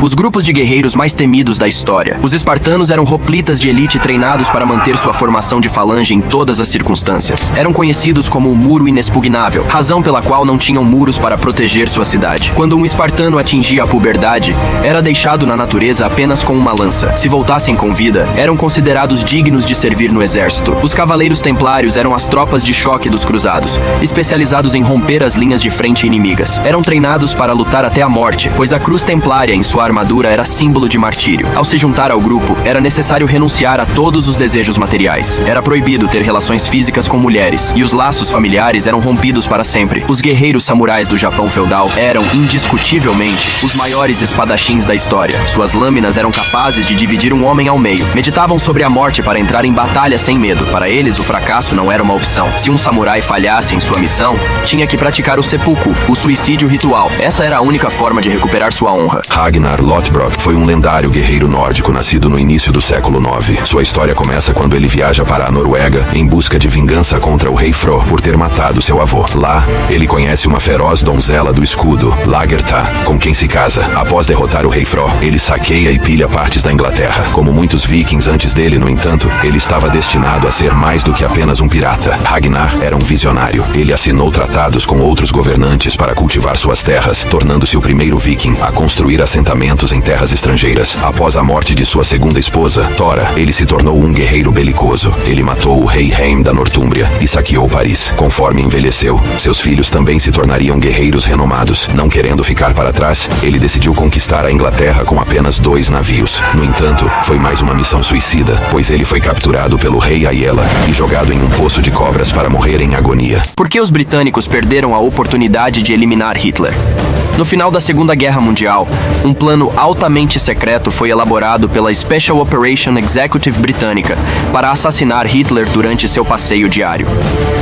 Os grupos de guerreiros mais temidos da história. Os espartanos eram hoplitas de elite treinados para manter sua formação de falange em todas as circunstâncias. Eram conhecidos como o muro inexpugnável, razão pela qual não tinham muros para proteger sua cidade. Quando um espartano atingia a puberdade, era deixado na natureza apenas com uma lança. Se voltassem com vida, eram considerados dignos de servir no exército. Os cavaleiros templários eram as tropas de choque dos cruzados, especializados em romper as linhas de frente inimigas. Eram treinados para lutar até a morte, pois a cruz templária em sua armadura era símbolo de martírio. Ao se juntar ao grupo, era necessário renunciar a todos os desejos materiais. Era proibido ter relações físicas com mulheres, e os laços familiares eram rompidos para sempre. Os guerreiros samurais do Japão feudal eram, indiscutivelmente, os maiores espadachins da história. Suas lâminas eram capazes de dividir um homem ao meio. Meditavam sobre a morte para entrar em batalha sem medo. Para eles, o fracasso não era uma opção. Se um samurai falhasse em sua missão, tinha que praticar o seppuku, o suicídio ritual. Essa era a única forma de recuperar sua honra. Ragnar Lothbrok foi um lendário guerreiro nórdico nascido no início do século IX. Sua história começa quando ele viaja para a Noruega em busca de vingança contra o rei Fro por ter matado seu avô. Lá, ele conhece uma feroz donzela do escudo, Lagertha, com quem se casa. Após derrotar o rei Fro, ele saqueia e pilha partes da Inglaterra. Como muitos vikings antes dele, no entanto, ele estava destinado a ser mais do que apenas um pirata. Ragnar era um visionário. Ele assinou tratados com outros governantes para cultivar suas terras, tornando-se o primeiro viking a construir assentamentos em terras estrangeiras. Após a morte de sua segunda esposa, Tora, ele se tornou um guerreiro belicoso. Ele matou o rei Haem da Nortúmbria e saqueou Paris. Conforme envelheceu, seus filhos também se tornariam guerreiros renomados. Não querendo ficar para trás, ele decidiu conquistar a Inglaterra com apenas 2 navios. No entanto, foi mais uma missão suicida, pois ele foi capturado pelo rei Aiella e jogado em um poço de cobras para morrer em agonia. Por que os britânicos perderam a oportunidade de eliminar Hitler? No final da Segunda Guerra Mundial, um plano altamente secreto foi elaborado pela Special Operation Executive britânica para assassinar Hitler durante seu passeio diário.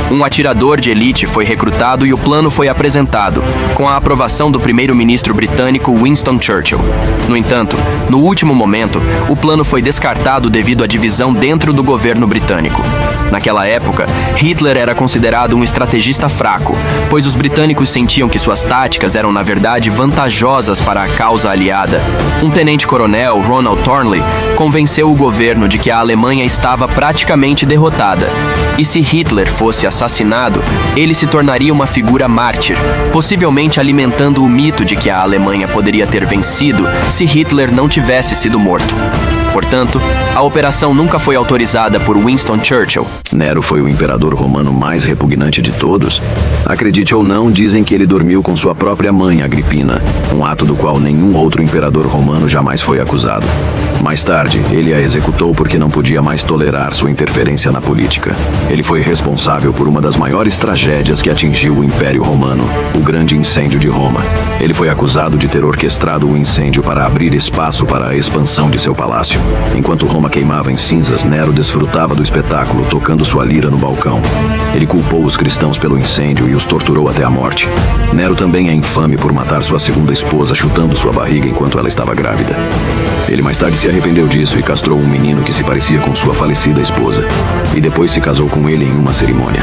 Um atirador de elite foi recrutado e o plano foi apresentado, com a aprovação do primeiro-ministro britânico Winston Churchill. No entanto, no último momento, o plano foi descartado devido à divisão dentro do governo britânico. Naquela época, Hitler era considerado um estrategista fraco, pois os britânicos sentiam que suas táticas eram, na verdade, vantajosas para a causa aliada. Um tenente-coronel, Ronald Thornley, convenceu o governo de que a Alemanha estava praticamente derrotada. E se Hitler fosse assassinado, ele se tornaria uma figura mártir, possivelmente alimentando o mito de que a Alemanha poderia ter vencido se Hitler não tivesse sido morto. Portanto, a operação nunca foi autorizada por Winston Churchill. Nero foi o imperador romano mais repugnante de todos. Acredite ou não, dizem que ele dormiu com sua própria mãe, Agripina, um ato do qual nenhum outro imperador romano jamais foi acusado. Mais tarde, ele a executou porque não podia mais tolerar sua interferência na política. Ele foi responsável por uma das maiores tragédias que atingiu o Império Romano, o Grande Incêndio de Roma. Ele foi acusado de ter orquestrado o incêndio para abrir espaço para a expansão de seu palácio. Enquanto Roma queimava em cinzas, Nero desfrutava do espetáculo, tocando sua lira no balcão. Ele culpou os cristãos pelo incêndio e os torturou até a morte. Nero também é infame por matar sua segunda esposa, chutando sua barriga enquanto ela estava grávida. Ele mais tarde se arrependeu disso e castrou um menino que se parecia com sua falecida esposa, e depois se casou com ele em uma cerimônia.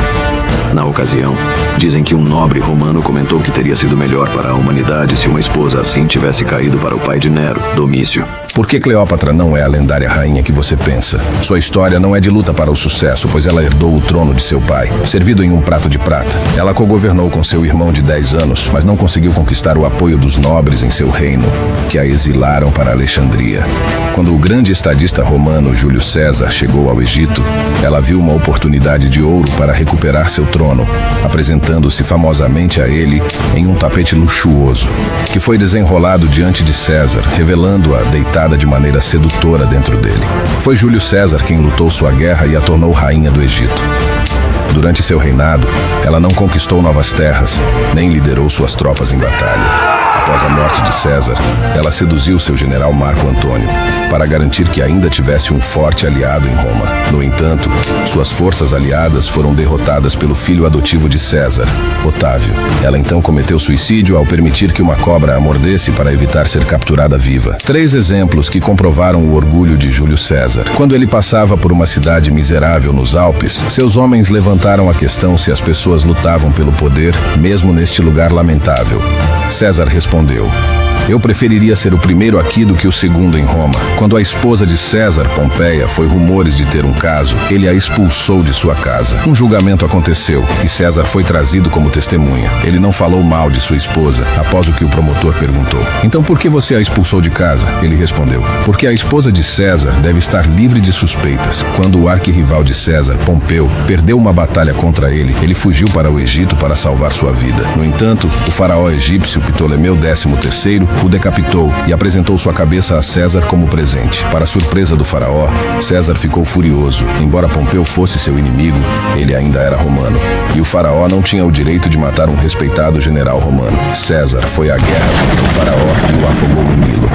Na ocasião, dizem que um nobre romano comentou que teria sido melhor para a humanidade se uma esposa assim tivesse caído para o pai de Nero, Domício. Por que Cleópatra não é a lendária rainha que você pensa? Sua história não é de luta para o sucesso, pois ela herdou o trono de seu pai, servido em um prato de prata. Ela cogovernou com seu irmão de 10 anos, mas não conseguiu conquistar o apoio dos nobres em seu reino, que a exilaram para Alexandria. Quando o grande estadista romano Júlio César chegou ao Egito, ela viu uma oportunidade de ouro para recuperar seu trono, apresentando-se famosamente a ele em um tapete luxuoso, que foi desenrolado diante de César, revelando-a deitada de maneira sedutora dentro dele. Foi Júlio César quem lutou sua guerra e a tornou rainha do Egito. Durante seu reinado, ela não conquistou novas terras, nem liderou suas tropas em batalha. Após a morte de César, ela seduziu seu general Marco Antônio, para garantir que ainda tivesse um forte aliado em Roma. No entanto, suas forças aliadas foram derrotadas pelo filho adotivo de César, Otávio. Ela então cometeu suicídio ao permitir que uma cobra a mordesse para evitar ser capturada viva. 3 exemplos que comprovaram o orgulho de Júlio César. Quando ele passava por uma cidade miserável nos Alpes, seus homens levantaram a questão se as pessoas lutavam pelo poder, mesmo neste lugar lamentável. César respondeu: Eu preferiria ser o primeiro aqui do que o segundo em Roma. Quando a esposa de César, Pompeia, foi rumores de ter um caso, ele a expulsou de sua casa. Um julgamento aconteceu e César foi trazido como testemunha. Ele não falou mal de sua esposa após o que o promotor perguntou. Então por que você a expulsou de casa? Ele respondeu: porque a esposa de César deve estar livre de suspeitas. Quando o arquirrival de César, Pompeu, perdeu uma batalha contra ele, ele fugiu para o Egito para salvar sua vida. No entanto, o faraó egípcio Ptolomeu XIII o decapitou e apresentou sua cabeça a César como presente. Para surpresa do faraó, César ficou furioso. Embora Pompeu fosse seu inimigo, ele ainda era romano. E o faraó não tinha o direito de matar um respeitado general romano. César foi à guerra contra o faraó e o afogou no Nilo.